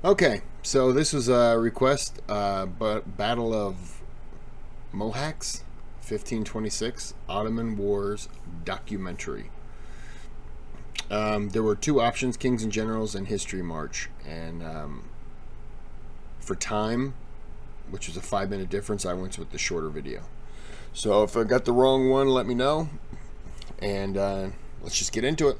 Okay, so this was a request, but Battle of Mohacs, 1526, Ottoman Wars documentary. There were two options: Kings and Generals and History March. And for time, which was a 5-minute difference, I went with the shorter video. So if I got the wrong one, let me know. And let's just get into it.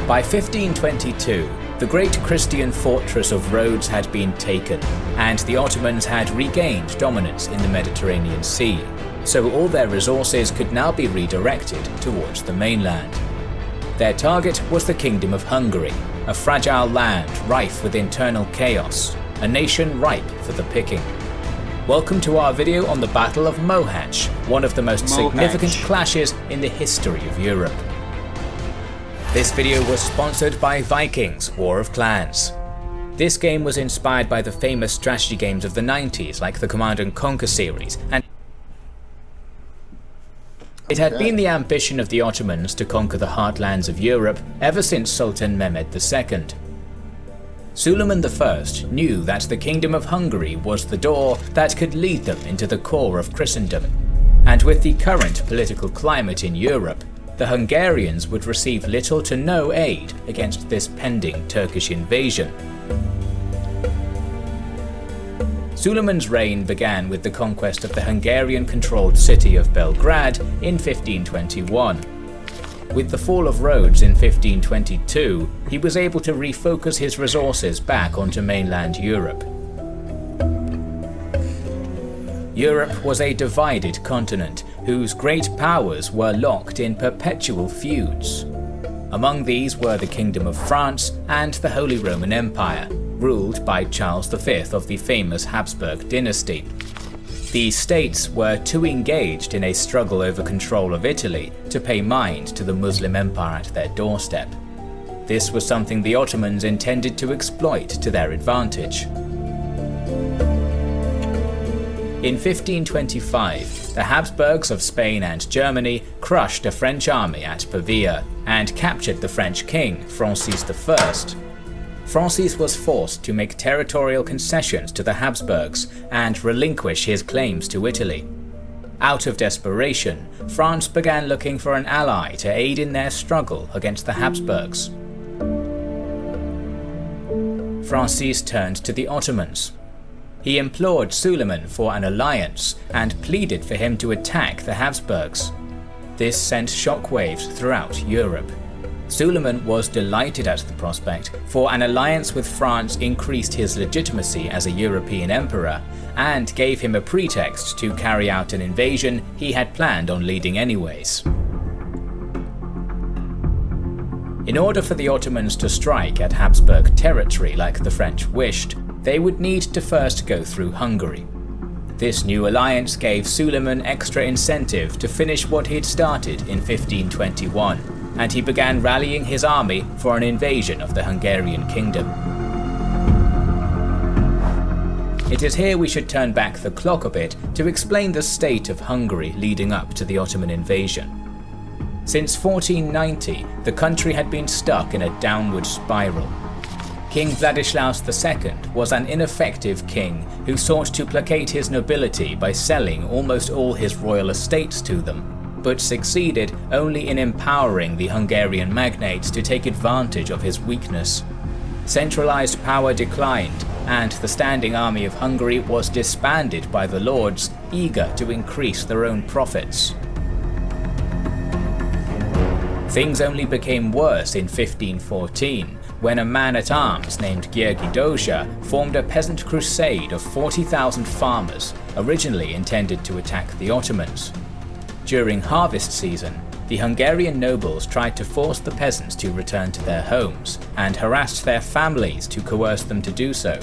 By 1522, the great Christian fortress of Rhodes had been taken, and the Ottomans had regained dominance in the Mediterranean Sea, so all their resources could now be redirected towards the mainland. Their target was the Kingdom of Hungary, a fragile land rife with internal chaos, a nation ripe for the picking. Welcome to our video on the Battle of Mohacs, one of the most significant clashes in the history of Europe. This video was sponsored by Vikings: War of Clans. This game was inspired by the famous strategy games of the 90s like the Command & Conquer series, and it had been the ambition of the Ottomans to conquer the heartlands of Europe ever since Sultan Mehmed II. Suleiman I knew that the Kingdom of Hungary was the door that could lead them into the core of Christendom, and with the current political climate in Europe, the Hungarians would receive little to no aid against this pending Turkish invasion. Suleiman's reign began with the conquest of the Hungarian-controlled city of Belgrade in 1521. With the fall of Rhodes in 1522, he was able to refocus his resources back onto mainland Europe. Europe was a divided continent, whose great powers were locked in perpetual feuds. Among these were the Kingdom of France and the Holy Roman Empire, ruled by Charles V of the famous Habsburg dynasty. These states were too engaged in a struggle over control of Italy to pay mind to the Muslim Empire at their doorstep. This was something the Ottomans intended to exploit to their advantage. In 1525, the Habsburgs of Spain and Germany crushed a French army at Pavia and captured the French king, Francis I. Francis was forced to make territorial concessions to the Habsburgs and relinquish his claims to Italy. Out of desperation, France began looking for an ally to aid in their struggle against the Habsburgs. Francis turned to the Ottomans. He implored Suleiman for an alliance and pleaded for him to attack the Habsburgs. This sent shockwaves throughout Europe. Suleiman was delighted at the prospect, for an alliance with France increased his legitimacy as a European emperor and gave him a pretext to carry out an invasion he had planned on leading anyways. In order for the Ottomans to strike at Habsburg territory like the French wished, they would need to first go through Hungary. This new alliance gave Suleiman extra incentive to finish what he'd started in 1521, and he began rallying his army for an invasion of the Hungarian kingdom. It is here we should turn back the clock a bit to explain the state of Hungary leading up to the Ottoman invasion. Since 1490, the country had been stuck in a downward spiral. King Vladislaus II was an ineffective king who sought to placate his nobility by selling almost all his royal estates to them, but succeeded only in empowering the Hungarian magnates to take advantage of his weakness. Centralized power declined, and the standing army of Hungary was disbanded by the lords, eager to increase their own profits. Things only became worse in 1514, when a man-at-arms named György Dózsa formed a peasant crusade of 40,000 farmers, originally intended to attack the Ottomans. During harvest season, the Hungarian nobles tried to force the peasants to return to their homes, and harassed their families to coerce them to do so.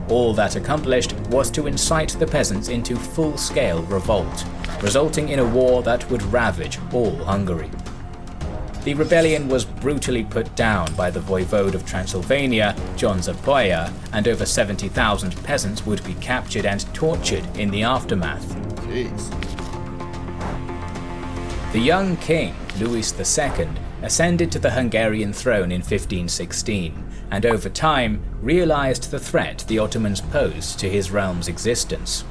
All that accomplished was to incite the peasants into full-scale revolt, resulting in a war that would ravage all Hungary. The rebellion was brutally put down by the voivode of Transylvania, John Zapoya, and over 70,000 peasants would be captured and tortured in the aftermath. Jeez. The young king, Louis II, ascended to the Hungarian throne in 1516, and over time realized the threat the Ottomans posed to his realm's existence.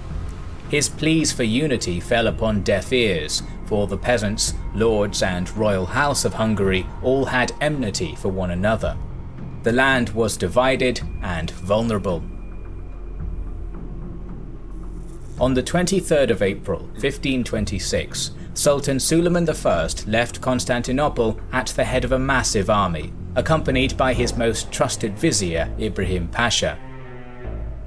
His pleas for unity fell upon deaf ears, for the peasants, lords, and royal house of Hungary all had enmity for one another. The land was divided and vulnerable. On the 23rd of April, 1526, Sultan Suleiman I left Constantinople at the head of a massive army, accompanied by his most trusted vizier, Ibrahim Pasha.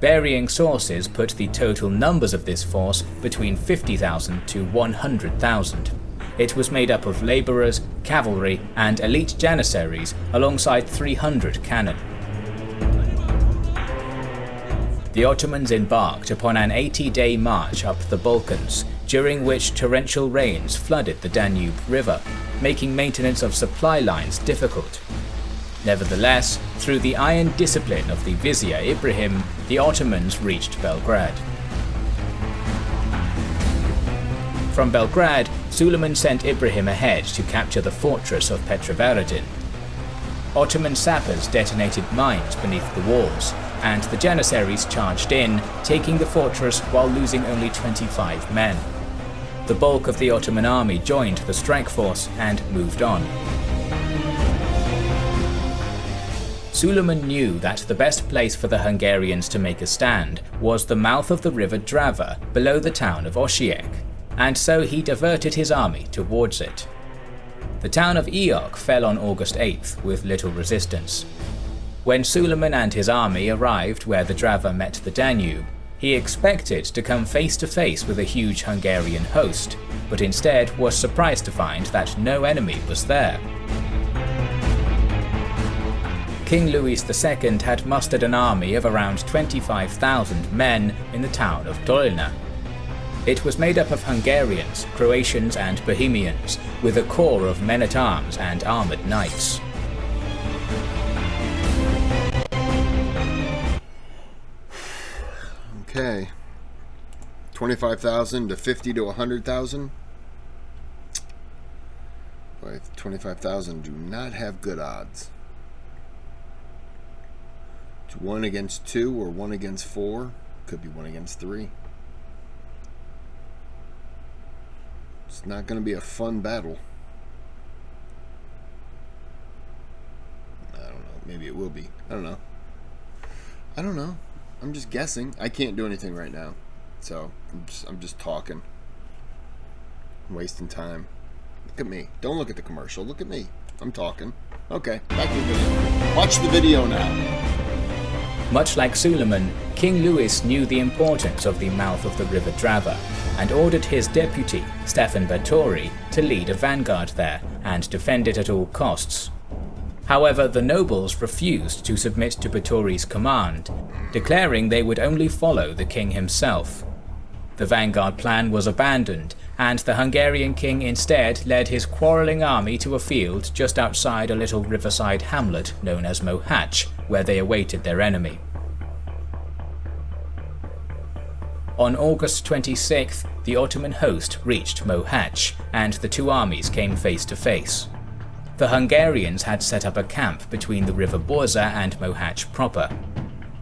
Varying sources put the total numbers of this force between 50,000 to 100,000. It was made up of labourers, cavalry, and elite janissaries, alongside 300 cannon. The Ottomans embarked upon an 80-day march up the Balkans, during which torrential rains flooded the Danube River, making maintenance of supply lines difficult. Nevertheless, through the iron discipline of the vizier Ibrahim, the Ottomans reached Belgrade. From Belgrade, Suleiman sent Ibrahim ahead to capture the fortress of Petrovaradin. Ottoman sappers detonated mines beneath the walls, and the Janissaries charged in, taking the fortress while losing only 25 men. The bulk of the Ottoman army joined the strike force and moved on. Suleiman knew that the best place for the Hungarians to make a stand was the mouth of the river Drava below the town of Osijek, and so he diverted his army towards it. The town of Eok fell on August 8th with little resistance. When Suleiman and his army arrived where the Drava met the Danube, he expected to come face to face with a huge Hungarian host, but instead was surprised to find that no enemy was there. King Louis II had mustered an army of around 25,000 men in the town of Dolna. It was made up of Hungarians, Croatians and Bohemians, with a corps of men-at-arms and armoured knights. Okay. 25,000 to 50 to 100,000. 25,000 do not have good odds. It's 1 against 2 or 1 against 4. Could be 1 against 3. It's not going to be a fun battle. I don't know. Maybe it will be. I don't know. I'm just guessing. I can't do anything right now. So, I'm just talking. I'm wasting time. Look at me. Don't look at the commercial. Look at me. I'm talking. Okay, back to the video. Watch the video now. Much like Suleiman, King Louis knew the importance of the mouth of the river Drava, and ordered his deputy, Stefan Báthory, to lead a vanguard there and defend it at all costs. However, the nobles refused to submit to Báthory's command, declaring they would only follow the king himself. The vanguard plan was abandoned, and the Hungarian king instead led his quarrelling army to a field just outside a little riverside hamlet known as Mohacs, where they awaited their enemy. On August 26th, the Ottoman host reached Mohacs, and the two armies came face to face. The Hungarians had set up a camp between the river Borza and Mohacs proper.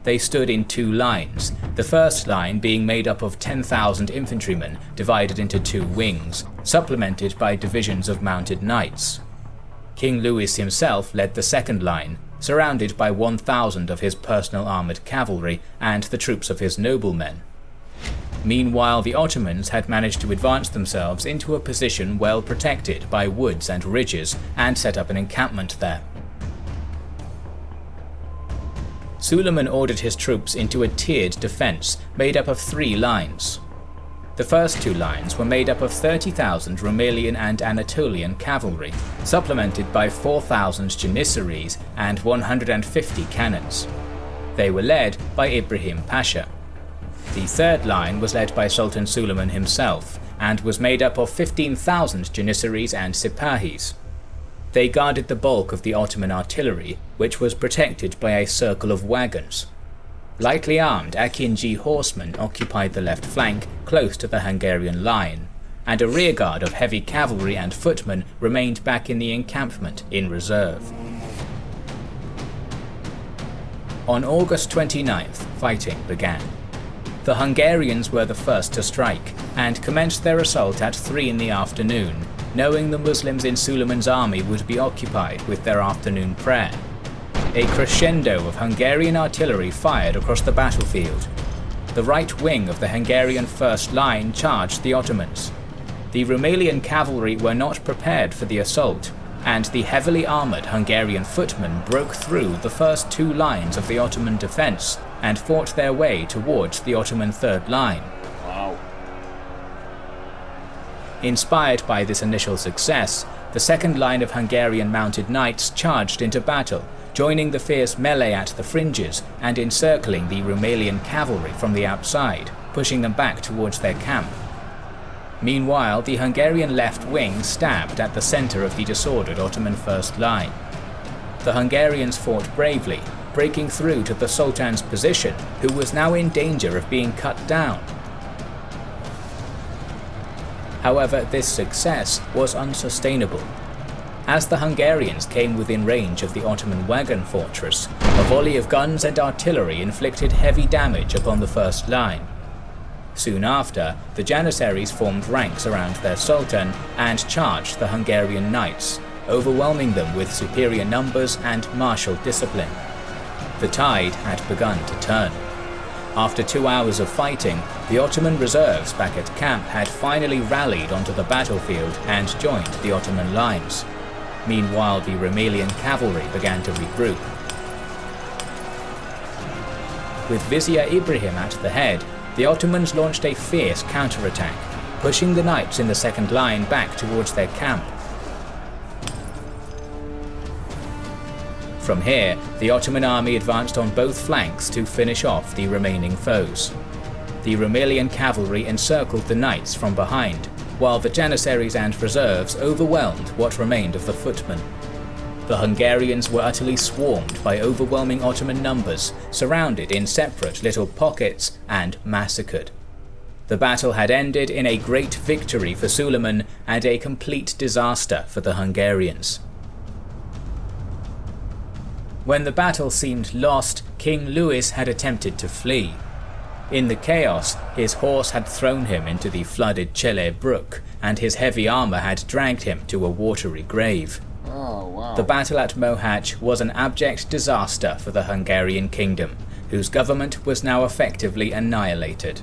They stood in 2 lines, the first line being made up of 10,000 infantrymen divided into 2 wings, supplemented by divisions of mounted knights. King Louis himself led the second line, surrounded by 1,000 of his personal armoured cavalry and the troops of his noblemen. Meanwhile, the Ottomans had managed to advance themselves into a position well protected by woods and ridges and set up an encampment there. Suleiman ordered his troops into a tiered defence made up of 3 lines. The first 2 lines were made up of 30,000 Rumelian and Anatolian cavalry, supplemented by 4,000 janissaries and 150 cannons. They were led by Ibrahim Pasha. The third line was led by Sultan Suleiman himself, and was made up of 15,000 janissaries and sipahis. They guarded the bulk of the Ottoman artillery, which was protected by a circle of wagons. Lightly armed Akinji horsemen occupied the left flank, close to the Hungarian line, and a rearguard of heavy cavalry and footmen remained back in the encampment in reserve. On August 29th, fighting began. The Hungarians were the first to strike, and commenced their assault at 3 in the afternoon, knowing the Muslims in Suleiman's army would be occupied with their afternoon prayer. A crescendo of Hungarian artillery fired across the battlefield. The right wing of the Hungarian first line charged the Ottomans. The Rumelian cavalry were not prepared for the assault, and the heavily armoured Hungarian footmen broke through the first 2 lines of the Ottoman defence and fought their way towards the Ottoman third line. Wow. Inspired by this initial success, the second line of Hungarian mounted knights charged into battle, joining the fierce melee at the fringes and encircling the Rumelian cavalry from the outside, pushing them back towards their camp. Meanwhile, the Hungarian left wing stabbed at the centre of the disordered Ottoman first line. The Hungarians fought bravely, breaking through to the Sultan's position, who was now in danger of being cut down. However, this success was unsustainable. As the Hungarians came within range of the Ottoman wagon fortress, a volley of guns and artillery inflicted heavy damage upon the first line. Soon after, the Janissaries formed ranks around their sultan and charged the Hungarian knights, overwhelming them with superior numbers and martial discipline. The tide had begun to turn. After 2 hours of fighting, the Ottoman reserves back at camp had finally rallied onto the battlefield and joined the Ottoman lines. Meanwhile, the Rumelian cavalry began to regroup. With Vizier Ibrahim at the head, the Ottomans launched a fierce counterattack, pushing the knights in the second line back towards their camp. From here, the Ottoman army advanced on both flanks to finish off the remaining foes. The Rumelian cavalry encircled the knights from behind, while the Janissaries and reserves overwhelmed what remained of the footmen. The Hungarians were utterly swarmed by overwhelming Ottoman numbers, surrounded in separate little pockets, and massacred. The battle had ended in a great victory for Suleiman and a complete disaster for the Hungarians. When the battle seemed lost, King Louis had attempted to flee. In the chaos, his horse had thrown him into the flooded Chele brook, and his heavy armour had dragged him to a watery grave. Oh, wow. The battle at Mohacs was an abject disaster for the Hungarian kingdom, whose government was now effectively annihilated.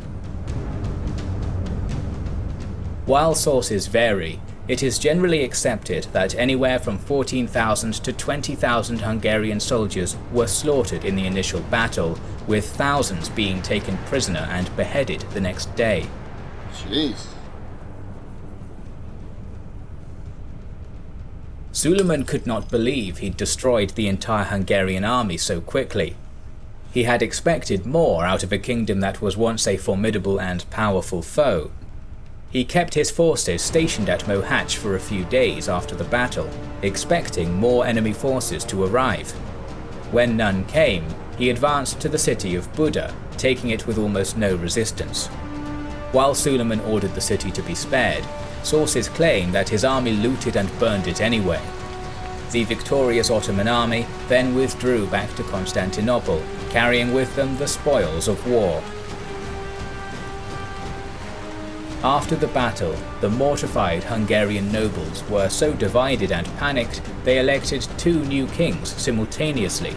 While sources vary, it is generally accepted that anywhere from 14,000 to 20,000 Hungarian soldiers were slaughtered in the initial battle, with thousands being taken prisoner and beheaded the next day. Jeez. Suleiman could not believe he'd destroyed the entire Hungarian army so quickly. He had expected more out of a kingdom that was once a formidable and powerful foe. He kept his forces stationed at Mohacs for a few days after the battle, expecting more enemy forces to arrive. When none came, he advanced to the city of Buda, taking it with almost no resistance. While Suleiman ordered the city to be spared, sources claim that his army looted and burned it anyway. The victorious Ottoman army then withdrew back to Constantinople, carrying with them the spoils of war. After the battle, the mortified Hungarian nobles were so divided and panicked they elected 2 new kings simultaneously.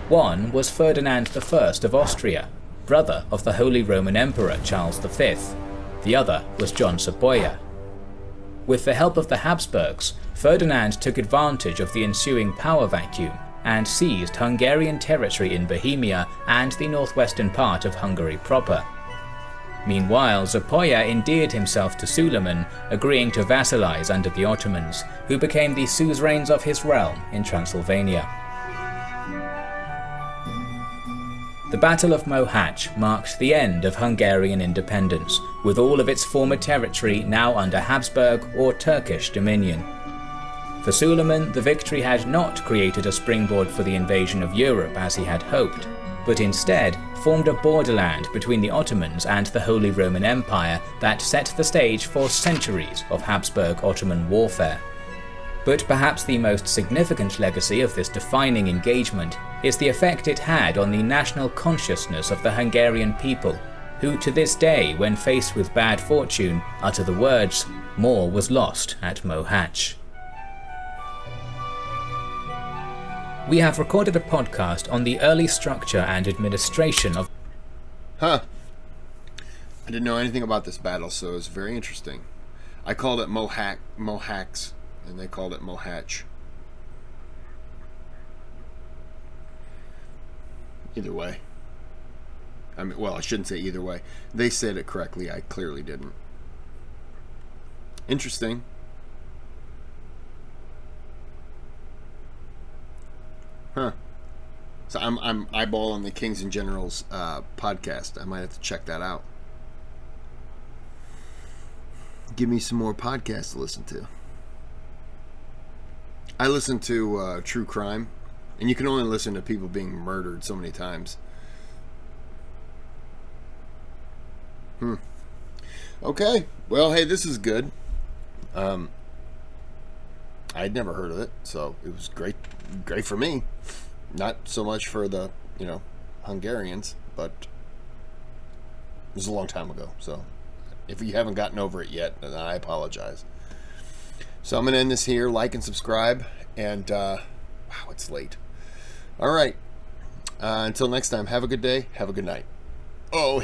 One was Ferdinand I of Austria, brother of the Holy Roman Emperor Charles V. The other was John Sapoya. With the help of the Habsburgs, Ferdinand took advantage of the ensuing power vacuum and seized Hungarian territory in Bohemia and the northwestern part of Hungary proper. Meanwhile, Sapoya endeared himself to Suleiman, agreeing to vassalize under the Ottomans, who became the suzerains of his realm in Transylvania. The Battle of Mohacs marked the end of Hungarian independence, with all of its former territory now under Habsburg or Turkish dominion. For Suleiman, the victory had not created a springboard for the invasion of Europe as he had hoped. but instead formed a borderland between the Ottomans and the Holy Roman Empire that set the stage for centuries of Habsburg-Ottoman warfare. But perhaps the most significant legacy of this defining engagement is the effect it had on the national consciousness of the Hungarian people, who to this day, when faced with bad fortune, utter the words, "More was lost at Mohacs." We have recorded a podcast on the early structure and administration of... I didn't know anything about this battle, so it was very interesting. I called it Mohacs, and they called it Mohacs. Either way. I mean, well, I shouldn't say either way. They said it correctly. I clearly didn't. Interesting. So I'm eyeballing the Kings and Generals podcast. I might have to check that out. Give me some more podcasts to listen to. I listen to true crime, and you can only listen to people being murdered so many times. Okay. Well, hey, this is good. I'd never heard of it, so it was great for me. Not so much for the, Hungarians, but it was a long time ago. So if you haven't gotten over it yet, then I apologize. So I'm going to end this here. Like and subscribe. And, wow, it's late. All right. Until next time, have a good day. Have a good night. Oh,